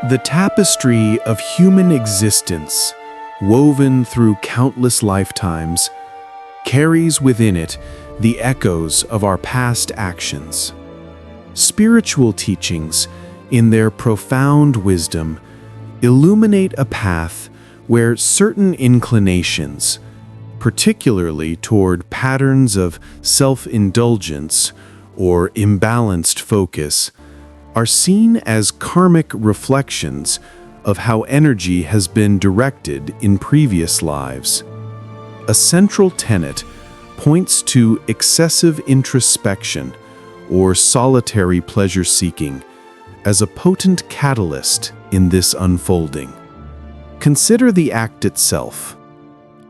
The tapestry of human existence, woven through countless lifetimes, carries within it the echoes of our past actions. Spiritual teachings, in their profound wisdom, illuminate a path where certain inclinations, particularly toward patterns of self-indulgence or imbalanced focus, are seen as karmic reflections of how energy has been directed in previous lives. A central tenet points to excessive introspection or solitary pleasure-seeking as a potent catalyst in this unfolding. Consider the act itself,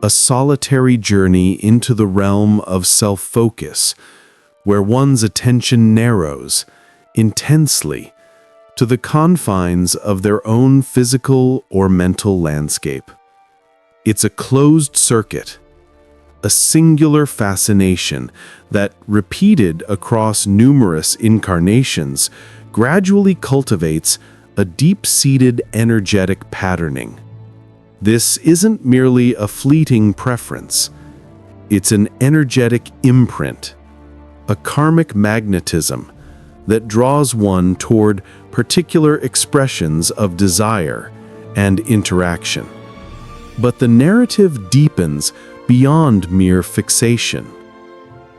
a solitary journey into the realm of self-focus, where one's attention narrows intensely to the confines of their own physical or mental landscape. It's a closed circuit, a singular fascination that, repeated across numerous incarnations, gradually cultivates a deep-seated energetic patterning. This isn't merely a fleeting preference. It's an energetic imprint, a karmic magnetism that draws one toward particular expressions of desire and interaction. But the narrative deepens beyond mere fixation.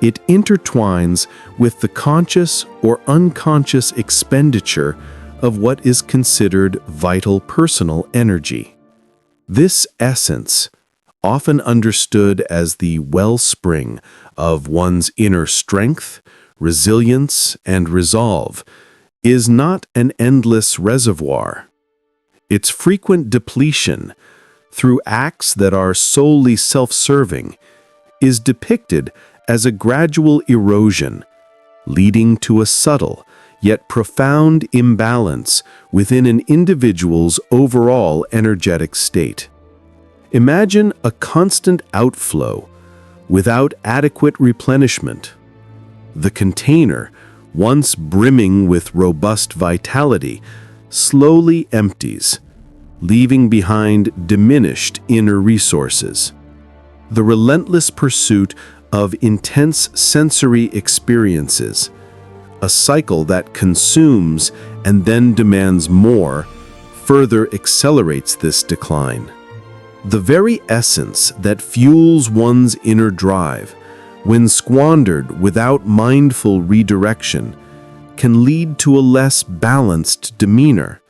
It intertwines with the conscious or unconscious expenditure of what is considered vital personal energy. This essence, often understood as the wellspring of one's inner strength, resilience, and resolve, is not an endless reservoir. Its frequent depletion, through acts that are solely self-serving, is depicted as a gradual erosion, leading to a subtle yet profound imbalance within an individual's overall energetic state. Imagine a constant outflow without adequate replenishment. The container, once brimming with robust vitality, slowly empties, leaving behind diminished inner resources. The relentless pursuit of intense sensory experiences, a cycle that consumes and then demands more, further accelerates this decline. The very essence that fuels one's inner drive, when squandered without mindful redirection, can lead to a less balanced demeanor,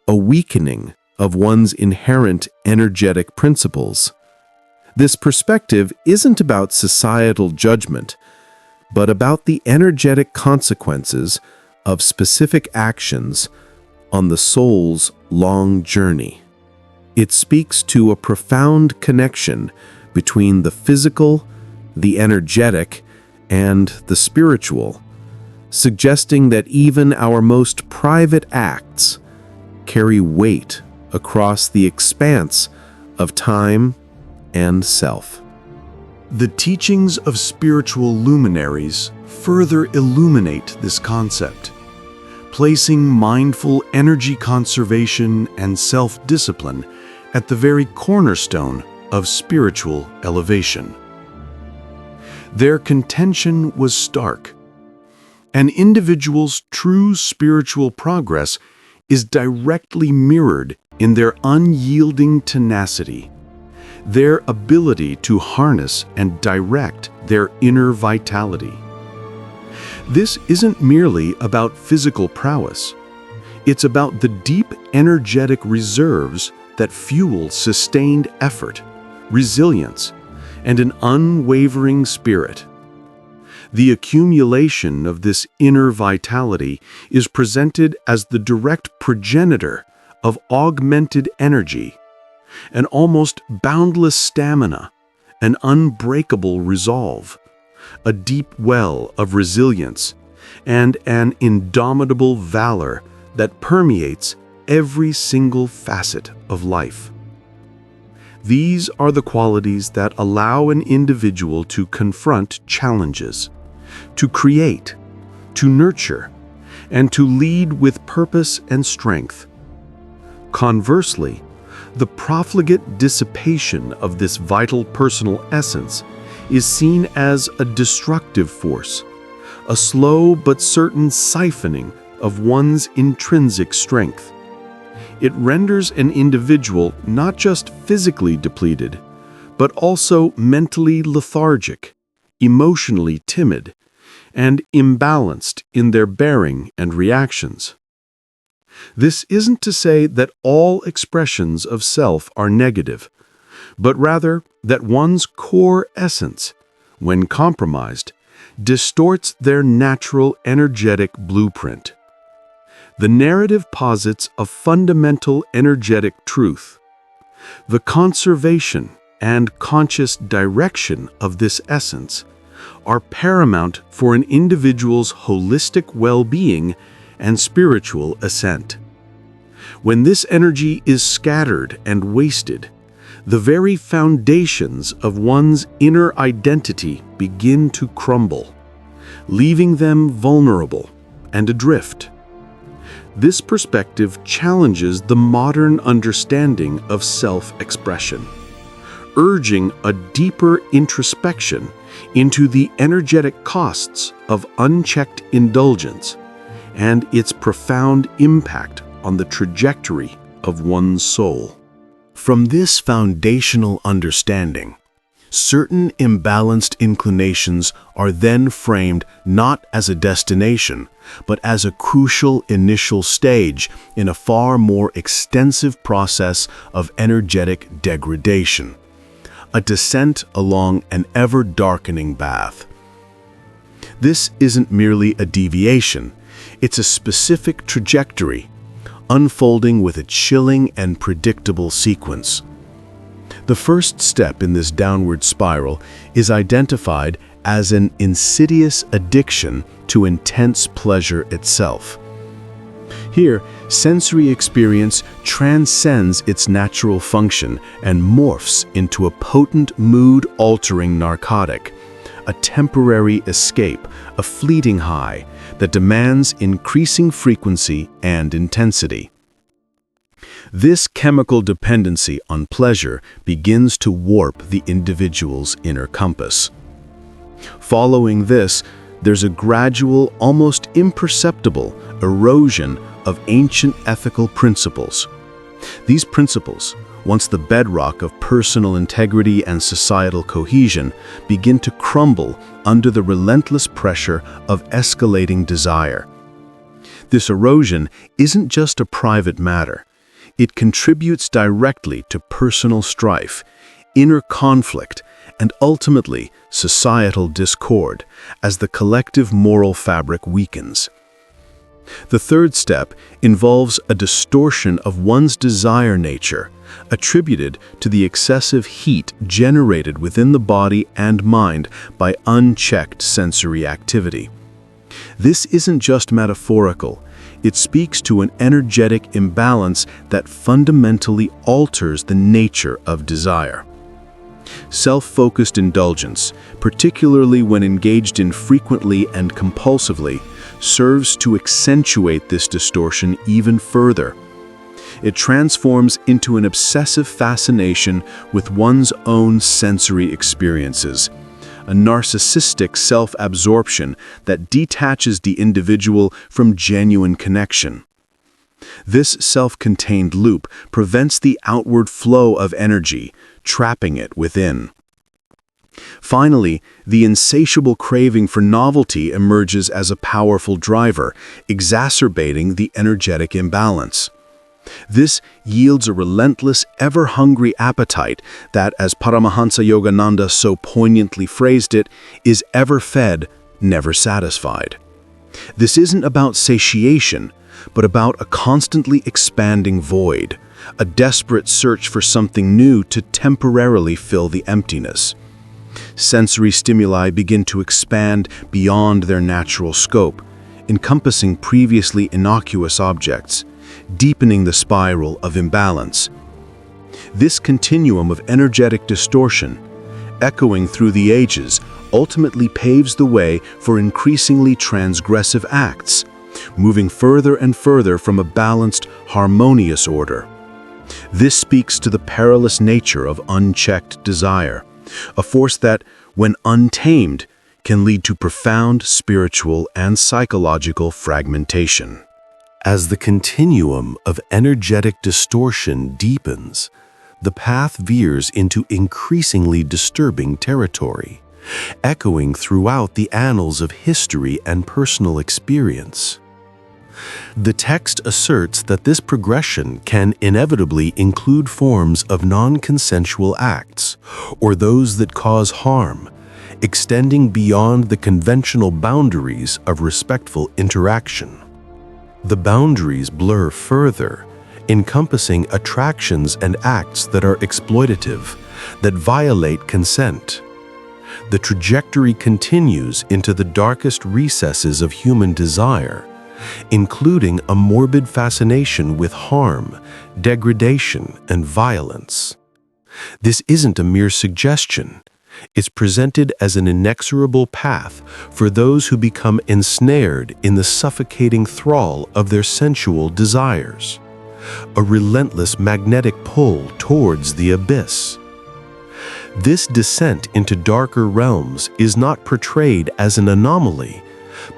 a weakening of one's inherent energetic principles. This perspective isn't about societal judgment, but about the energetic consequences of specific actions on the soul's long journey. It speaks to a profound connection between the physical, the energetic, and the spiritual, suggesting that even our most private acts carry weight across the expanse of time and self. The teachings of spiritual luminaries further illuminate this concept, placing mindful energy conservation and self-discipline at the very cornerstone of spiritual elevation. Their contention was stark. An individual's true spiritual progress is directly mirrored in their unyielding tenacity, their ability to harness and direct their inner vitality. This isn't merely about physical prowess. It's about the deep energetic reserves that fuel sustained effort, resilience, and an unwavering spirit. The accumulation of this inner vitality is presented as the direct progenitor of augmented energy, an almost boundless stamina, an unbreakable resolve, a deep well of resilience, and an indomitable valor that permeates every single facet of life. These are the qualities that allow an individual to confront challenges, to create, to nurture, and to lead with purpose and strength. Conversely, the profligate dissipation of this vital personal essence is seen as a destructive force, a slow but certain siphoning of one's intrinsic strength. It renders an individual not just physically depleted, but also mentally lethargic, emotionally timid, and imbalanced in their bearing and reactions. This isn't to say that all expressions of self are negative, but rather that one's core essence, when compromised, distorts their natural energetic blueprint. The narrative posits a fundamental energetic truth. The conservation and conscious direction of this essence are paramount for an individual's holistic well-being and spiritual ascent. When this energy is scattered and wasted, the very foundations of one's inner identity begin to crumble, leaving them vulnerable and adrift. This perspective challenges the modern understanding of self-expression, urging a deeper introspection into the energetic costs of unchecked indulgence and its profound impact on the trajectory of one's soul. From this foundational understanding, certain imbalanced inclinations are then framed not as a destination, but as a crucial initial stage in a far more extensive process of energetic degradation, a descent along an ever-darkening path. This isn't merely a deviation, it's a specific trajectory, unfolding with a chilling and predictable sequence. The first step in this downward spiral is identified as an insidious addiction to intense pleasure itself. Here, sensory experience transcends its natural function and morphs into a potent mood-altering narcotic, a temporary escape, a fleeting high that demands increasing frequency and intensity. This chemical dependency on pleasure begins to warp the individual's inner compass. Following this, there's a gradual, almost imperceptible erosion of ancient ethical principles. These principles, once the bedrock of personal integrity and societal cohesion, begin to crumble under the relentless pressure of escalating desire. This erosion isn't just a private matter. It contributes directly to personal strife, inner conflict, and ultimately societal discord as the collective moral fabric weakens. The third step involves a distortion of one's desire nature, attributed to the excessive heat generated within the body and mind by unchecked sensory activity. This isn't just metaphorical. It speaks to an energetic imbalance that fundamentally alters the nature of desire. Self-focused indulgence, particularly when engaged in frequently and compulsively, serves to accentuate this distortion even further. It transforms into an obsessive fascination with one's own sensory experiences, a narcissistic self-absorption that detaches the individual from genuine connection. This self-contained loop prevents the outward flow of energy, trapping it within. Finally, the insatiable craving for novelty emerges as a powerful driver, exacerbating the energetic imbalance. This yields a relentless, ever-hungry appetite that, as Paramahansa Yogananda so poignantly phrased it, is ever fed, never satisfied. This isn't about satiation, but about a constantly expanding void, a desperate search for something new to temporarily fill the emptiness. Sensory stimuli begin to expand beyond their natural scope, encompassing previously innocuous objects, deepening the spiral of imbalance. This continuum of energetic distortion, echoing through the ages, ultimately paves the way for increasingly transgressive acts, moving further and further from a balanced, harmonious order. This speaks to the perilous nature of unchecked desire, a force that, when untamed, can lead to profound spiritual and psychological fragmentation. As the continuum of energetic distortion deepens, the path veers into increasingly disturbing territory, echoing throughout the annals of history and personal experience. The text asserts that this progression can inevitably include forms of non-consensual acts, or those that cause harm, extending beyond the conventional boundaries of respectful interaction. The boundaries blur further, encompassing attractions and acts that are exploitative, that violate consent. The trajectory continues into the darkest recesses of human desire, including a morbid fascination with harm, degradation, and violence. This isn't a mere suggestion. It's presented as an inexorable path for those who become ensnared in the suffocating thrall of their sensual desires, a relentless magnetic pull towards the abyss. This descent into darker realms is not portrayed as an anomaly,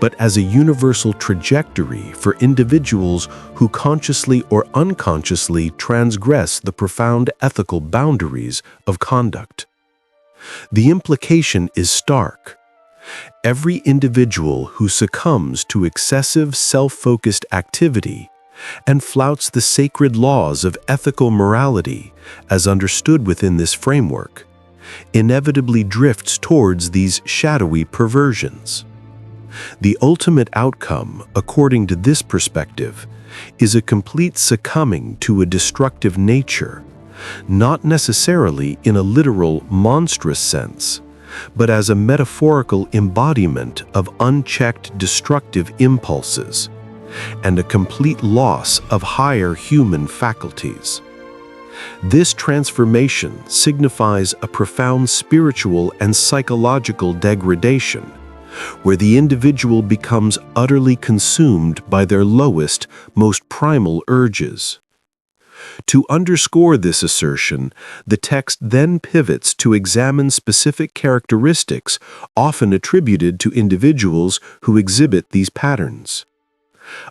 but as a universal trajectory for individuals who consciously or unconsciously transgress the profound ethical boundaries of conduct. The implication is stark. Every individual who succumbs to excessive self-focused activity and flouts the sacred laws of ethical morality as understood within this framework inevitably drifts towards these shadowy perversions. The ultimate outcome, according to this perspective, is a complete succumbing to a destructive nature, not necessarily in a literal, monstrous sense, but as a metaphorical embodiment of unchecked destructive impulses, and a complete loss of higher human faculties. This transformation signifies a profound spiritual and psychological degradation, where the individual becomes utterly consumed by their lowest, most primal urges. To underscore this assertion, the text then pivots to examine specific characteristics often attributed to individuals who exhibit these patterns.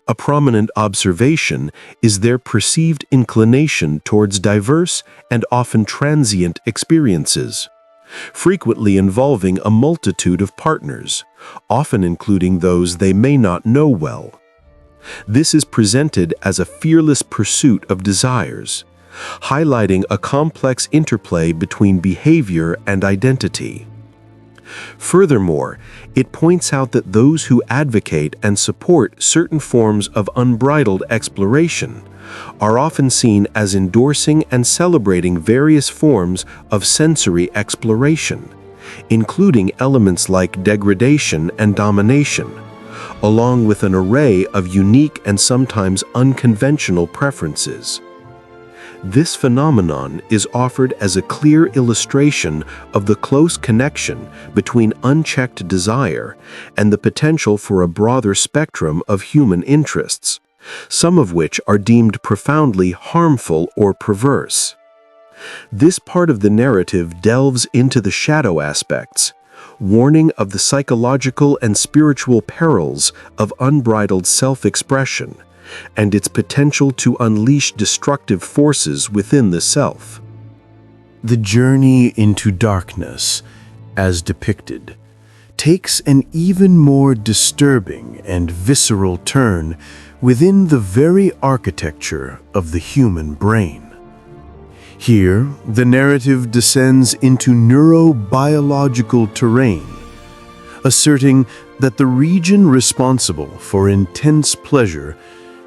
A prominent observation is their perceived inclination towards diverse and often transient experiences, frequently involving a multitude of partners, often including those they may not know well. This is presented as a fearless pursuit of desires, highlighting a complex interplay between behavior and identity. Furthermore, it points out that those who advocate and support certain forms of unbridled exploration are often seen as endorsing and celebrating various forms of sensory exploration, including elements like degradation and domination, along with an array of unique and sometimes unconventional preferences. This phenomenon is offered as a clear illustration of the close connection between unchecked desire and the potential for a broader spectrum of human interests, some of which are deemed profoundly harmful or perverse. This part of the narrative delves into the shadow aspects, warning of the psychological and spiritual perils of unbridled self-expression and its potential to unleash destructive forces within the self. The journey into darkness, as depicted, takes an even more disturbing and visceral turn within the very architecture of the human brain. Here, the narrative descends into neurobiological terrain, asserting that the region responsible for intense pleasure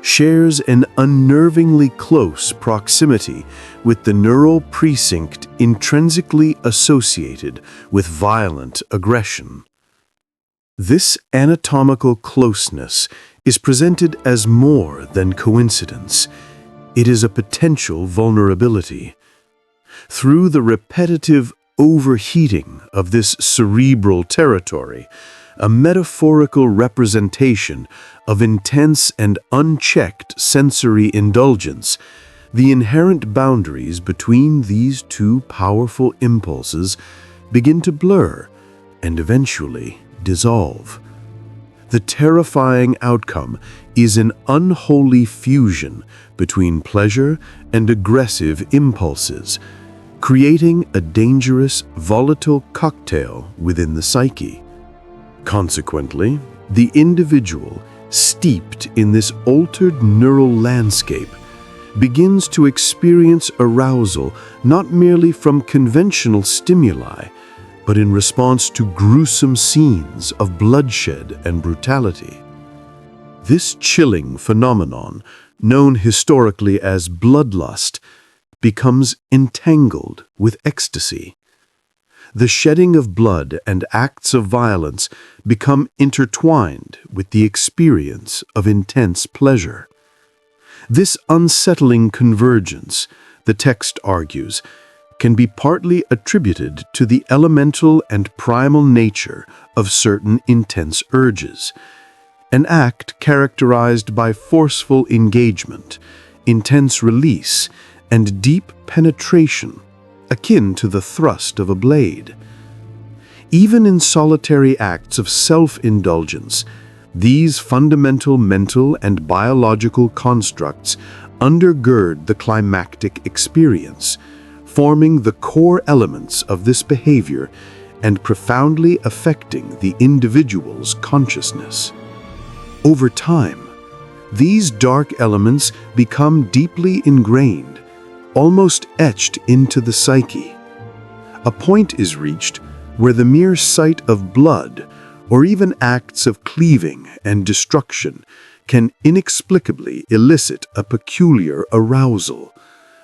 shares an unnervingly close proximity with the neural precinct intrinsically associated with violent aggression. This anatomical closeness is presented as more than coincidence. It is a potential vulnerability. Through the repetitive overheating of this cerebral territory, a metaphorical representation of intense and unchecked sensory indulgence, The inherent boundaries between these two powerful impulses begin to blur and eventually dissolve. The terrifying outcome is an unholy fusion between pleasure and aggressive impulses, creating a dangerous, volatile cocktail within the psyche. Consequently, the individual, steeped in this altered neural landscape, begins to experience arousal not merely from conventional stimuli, but in response to gruesome scenes of bloodshed and brutality. This chilling phenomenon, known historically as bloodlust, becomes entangled with ecstasy. The shedding of blood and acts of violence become intertwined with the experience of intense pleasure. This unsettling convergence, the text argues, can be partly attributed to the elemental and primal nature of certain intense urges, an act characterized by forceful engagement, intense release, and deep penetration, akin to the thrust of a blade. Even in solitary acts of self-indulgence, these fundamental mental and biological constructs undergird the climactic experience, forming the core elements of this behavior and profoundly affecting the individual's consciousness. Over time, these dark elements become deeply ingrained, almost etched into the psyche. A point is reached where the mere sight of blood, or even acts of cleaving and destruction, can inexplicably elicit a peculiar arousal,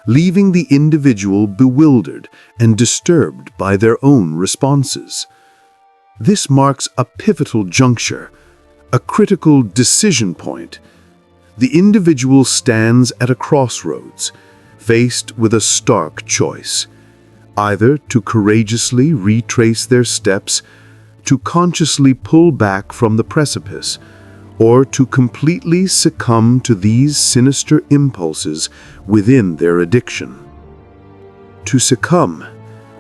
leaving the individual bewildered and disturbed by their own responses. This marks a pivotal juncture, a critical decision point. The individual stands at a crossroads, faced with a stark choice: either to courageously retrace their steps, to consciously pull back from the precipice, or to completely succumb to these sinister impulses within their addiction. To succumb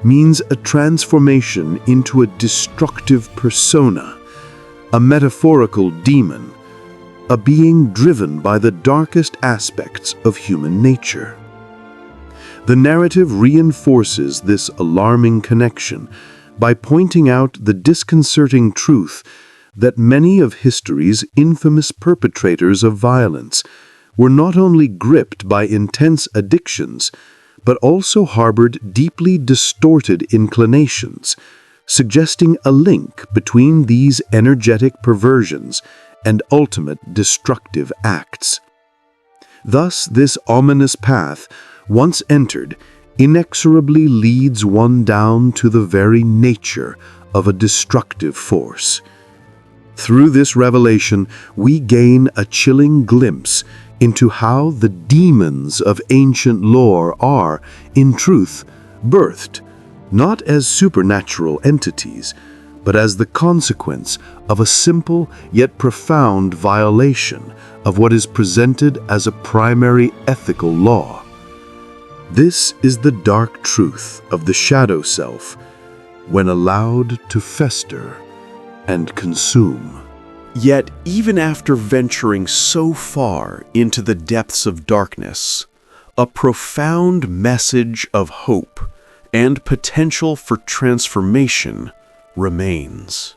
means a transformation into a destructive persona, a metaphorical demon, a being driven by the darkest aspects of human nature. The narrative reinforces this alarming connection by pointing out the disconcerting truth that many of history's infamous perpetrators of violence were not only gripped by intense addictions, but also harbored deeply distorted inclinations, suggesting a link between these energetic perversions and ultimate destructive acts. Thus, this ominous path, once entered, inexorably leads one down to the very nature of a destructive force. Through this revelation, we gain a chilling glimpse into how the demons of ancient lore are, in truth, birthed, not as supernatural entities, but as the consequence of a simple yet profound violation of what is presented as a primary ethical law. This is the dark truth of the shadow self when allowed to fester and consume. Yet, even after venturing so far into the depths of darkness, a profound message of hope and potential for transformation remains.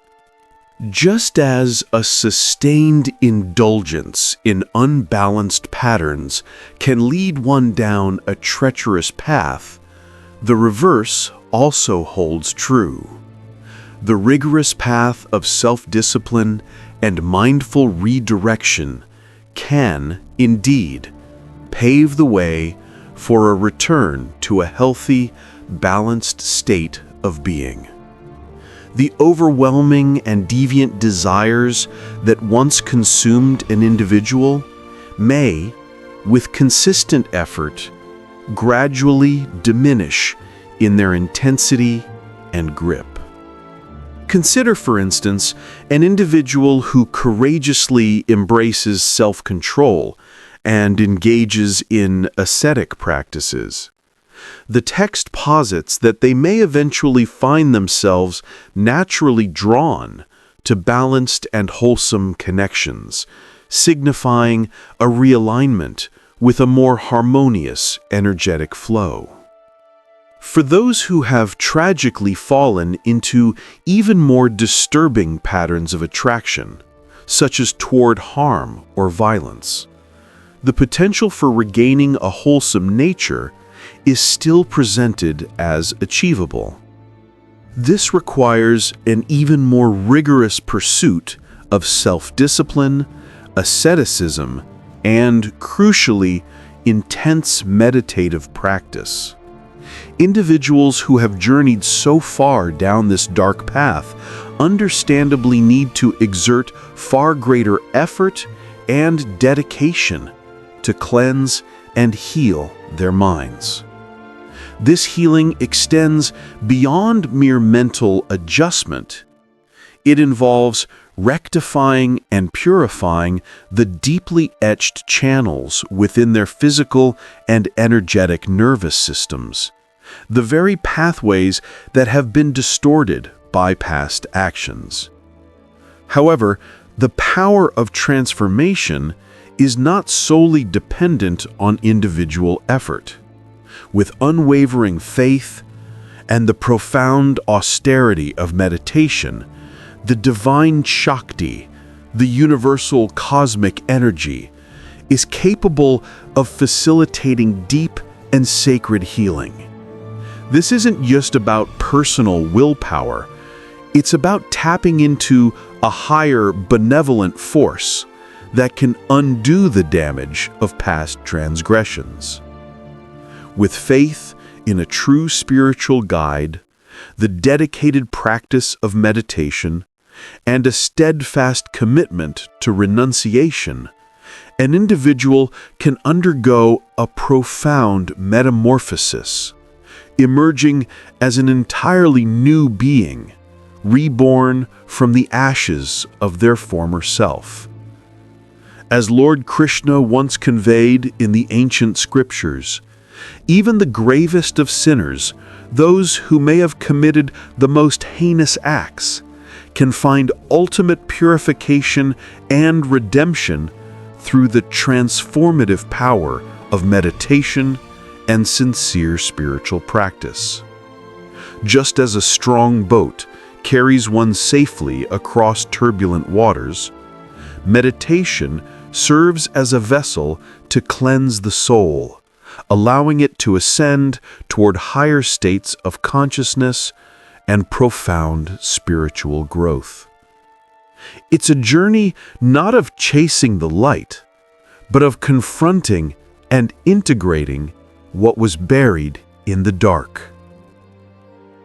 Just as a sustained indulgence in unbalanced patterns can lead one down a treacherous path, the reverse also holds true. The rigorous path of self-discipline and mindful redirection can, indeed, pave the way for a return to a healthy, balanced state of being. The overwhelming and deviant desires that once consumed an individual may, with consistent effort, gradually diminish in their intensity and grip. Consider, for instance, an individual who courageously embraces self-control and engages in ascetic practices. The text posits that they may eventually find themselves naturally drawn to balanced and wholesome connections, signifying a realignment with a more harmonious energetic flow. For those who have tragically fallen into even more disturbing patterns of attraction, such as toward harm or violence, the potential for regaining a wholesome nature is still presented as achievable. This requires an even more rigorous pursuit of self-discipline, asceticism, and, crucially, intense meditative practice. Individuals who have journeyed so far down this dark path understandably need to exert far greater effort and dedication to cleanse and heal their minds. This healing extends beyond mere mental adjustment. It involves rectifying and purifying the deeply etched channels within their physical and energetic nervous systems, the very pathways that have been distorted by past actions. However, the power of transformation is not solely dependent on individual effort. With unwavering faith and the profound austerity of meditation, the divine Shakti, the universal cosmic energy, is capable of facilitating deep and sacred healing. This isn't just about personal willpower, it's about tapping into a higher benevolent force that can undo the damage of past transgressions. With faith in a true spiritual guide, the dedicated practice of meditation, and a steadfast commitment to renunciation, an individual can undergo a profound metamorphosis, emerging as an entirely new being, reborn from the ashes of their former self. As Lord Krishna once conveyed in the ancient scriptures, even the gravest of sinners, those who may have committed the most heinous acts, can find ultimate purification and redemption through the transformative power of meditation and sincere spiritual practice. Just as a strong boat carries one safely across turbulent waters, meditation serves as a vessel to cleanse the soul, allowing it to ascend toward higher states of consciousness and profound spiritual growth. It's a journey not of chasing the light, but of confronting and integrating what was buried in the dark.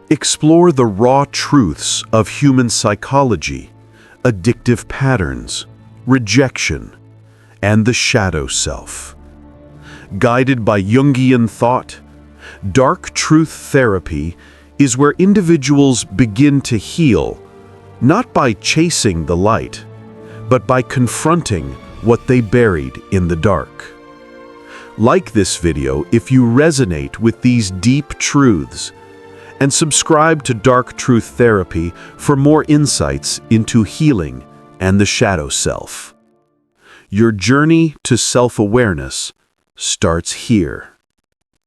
Explore the raw truths of human psychology, addictive patterns, rejection, and the shadow self. Guided by Jungian thought, dark truth therapy is where individuals begin to heal, not by chasing the light, but by confronting what they buried in the dark. Like this video if you resonate with these deep truths, and subscribe to Dark Truth Therapy for more insights into healing and the shadow self. Your journey to self-awareness starts here.